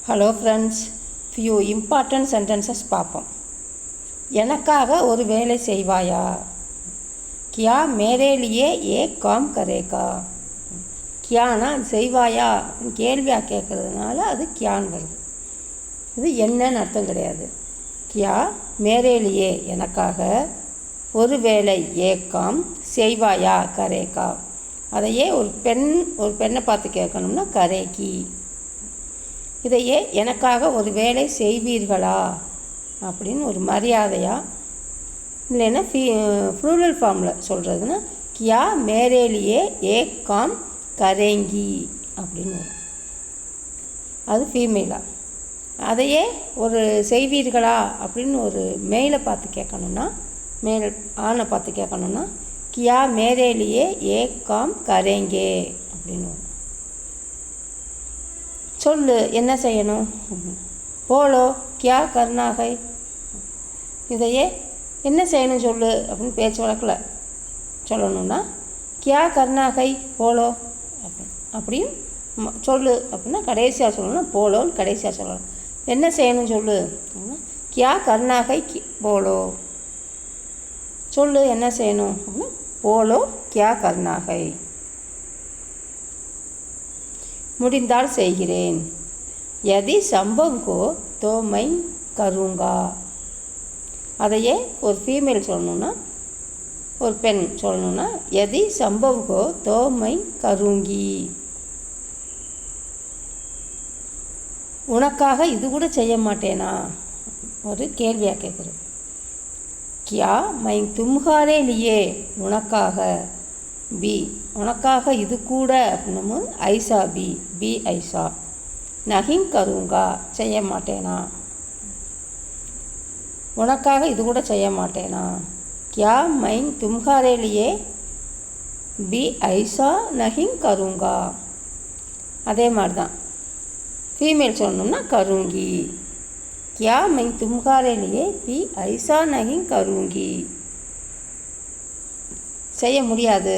Hello friends, few important sentences பார்ப்போம். எனக்காக ஒரு வேலை செய்வாயா? கியா மேரே லியே ஏக் காம் கரேகா? கியானா செய்வாயா அப்படின்னு கேள்வியாக கேட்குறதுனால அது கியான் வருது. இது என்னன்னு அர்த்தம் கிடையாது. கியா மேரே லியே எனக்காக ஒரு வேலை ஏக்காம் செய்வாயா கரேகா. அதையே ஒரு பெண்ணை பார்த்து கேட்கணும்னா கரேகி. இதையே எனக்காக ஒரு வேலை செய்வீர்களா அப்படின்னு ஒரு மரியாதையாக, இல்லைன்னா ப்ளூரல் ஃபார்மில் சொல்கிறதுன்னா கியா மேரேலியே ஏக் காம் கரேங்கி அப்படின்னு வரும். அது ஃபீமேலாக. அதையே ஒரு செய்வீர்களா அப்படின்னு ஒரு மேலை பார்த்து கேட்கணுன்னா, ஆணை பார்த்து கேட்கணுன்னா கியா மேரேலியே ஏக் காம் கரேங்கே அப்படின்னு வரும். சொல்லு என்ன செய்யணும். போலோ கியா கர்னாகை. இதையே என்ன செய்யணும் சொல்லு அப்படின்னு பேச்சு வழக்கில் சொல்லணும்னா கியா கர்னாகை போலோ அப்படியும் சொல்லு அப்படின்னா கடைசியாக சொல்லணும்னா போலோன்னு கடைசியாக சொல்லணும். என்ன செய்யணும் சொல்லு கியா கர்னாகை போலோ. சொல்லு என்ன செய்யணும் அப்படின்னா போலோ கியா கர்னாகை. முடிந்தால் செய்கிறேன். யதி சம்பவ் ஹோ தோ மை கருங்கா. அதையே ஒரு ஃபீமேல் சொல்லணுன்னா, ஒரு பெண் சொல்லணுன்னா யதி சம்பவ் ஹோ தோ மை கருங்கி. உனக்காக இது கூட செய்ய மாட்டேனா ஒரு கேள்வியாக கேட்குறது. கியா மை தும்ஹாரே லியே உனக்காக பி. உனக்காக இது கூட அப்படின்னும் ஐசா பி ஐசா. நஹிங் கருங்கா செய்ய மாட்டேனா. உனக்காக இது கூட செய்ய மாட்டேனா. கியா மை தும்ஹாரே லியே பி ஐசா நஹிங் கருங்கா. அதே மாதிரி தான் ஃபீமேல் சொல்லணும்னா கருங்கி. கியா மை தும்ஹாரே லியே பி ஐசா நஹிங் கருங்கி. செய்ய முடியாது,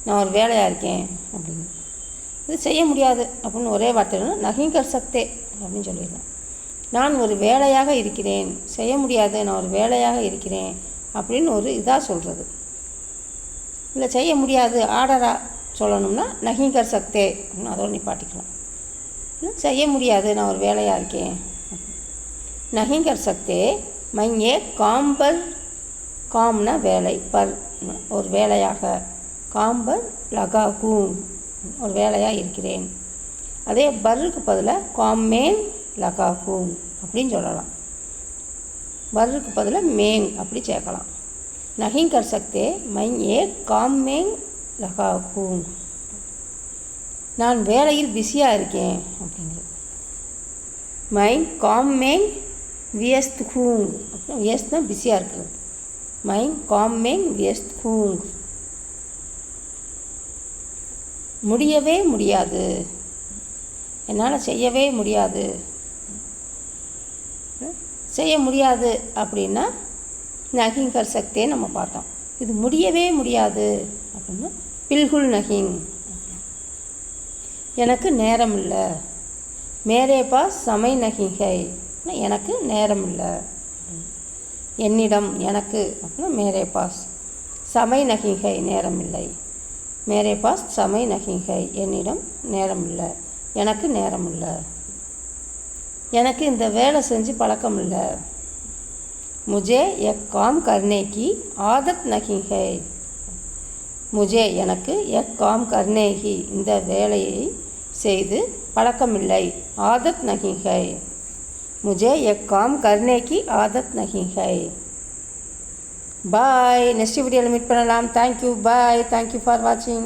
நான் ஒரு வேலையாக இருக்கேன் அப்படின்னு. இது செய்ய முடியாது அப்படின்னு ஒரே வார்த்தைன்னா நஹிங் கர் சக்தே அப்படின்னு சொல்லிடலாம். நான் ஒரு வேலையாக இருக்கிறேன், செய்ய முடியாது, நான் ஒரு வேலையாக இருக்கிறேன் அப்படின்னு ஒரு இதாக சொல்கிறது. இல்லை செய்ய முடியாது ஆர்டராக சொல்லணும்னா நஹிங் கர் சக்தே அப்படின்னு அதோடு நிப்பாட்டிக்கலாம். செய்ய முடியாது, நான் ஒரு வேலையாக இருக்கேன். நஹிங் கர் சக்தே மையே காம்பர். காம்னா வேலை, பர் ஒரு வேலையாக, காம்பர் லகா கூங் ஒரு வேலையாக இருக்கிறேன். அதே பர்ருக்கு பதிலாக காம்மேங் லகா கூங் அப்படின்னு சொல்லலாம். பர்ருக்கு பதிலாக மேங் அப்படி சேர்க்கலாம். நஹிங் கர் சக்தே மை ஏ காம்மேங் லகா கூங். நான் வேலையில் பிஸியாக இருக்கேன் அப்படிங்கிறது. மை காம்மேங் வியஸ்த் கூங். அப்புறம் வியஸ்த்னா பிஸியாக இருக்கிறது. மை காம்மேங் வியஸ்த் கூங். முடியவே முடியாது, என்னால் செய்யவே முடியாது. செய்ய முடியாது அப்படின்னா நஹிங் கர் சக்தே நம்ம பார்த்தோம். இது முடியவே முடியாது அப்படின்னா பில்குல் நஹிங். எனக்கு நேரம் இல்லை. மேரே பாஸ் சமை நஹிங் ஹை. எனக்கு நேரம் இல்லை. என்னிடம் எனக்கு அப்படின்னா மேரே பாஸ். சமை நஹிங் ஹை நேரம் இல்லை. மேரே பாஸ் சமை நஹிங் ஹை என்னிடம் நேரம் இல்லை, எனக்கு நேரம் இல்லை. எனக்கு இந்த வேலை செஞ்சு பழக்கம் இல்லை. முஜே எக் காம் கர்னே கி ஆதத் நஹிங் ஹை. முஜே எனக்கு எக் காம் கர்னே கி இந்த வேலையை செய்து பழக்கமில்லை. ஆதத் நஹிங் ஹை. முஜே எக் காம் கர்னே கி ஆதத் நஹிங் ஹை. பாய். நெக்ஸ்ட் வீடியோவில் மீட் பண்ணலாம். தேங்க்யூ. பாய். தேங்க்யூ ஃபார் வாட்சிங்.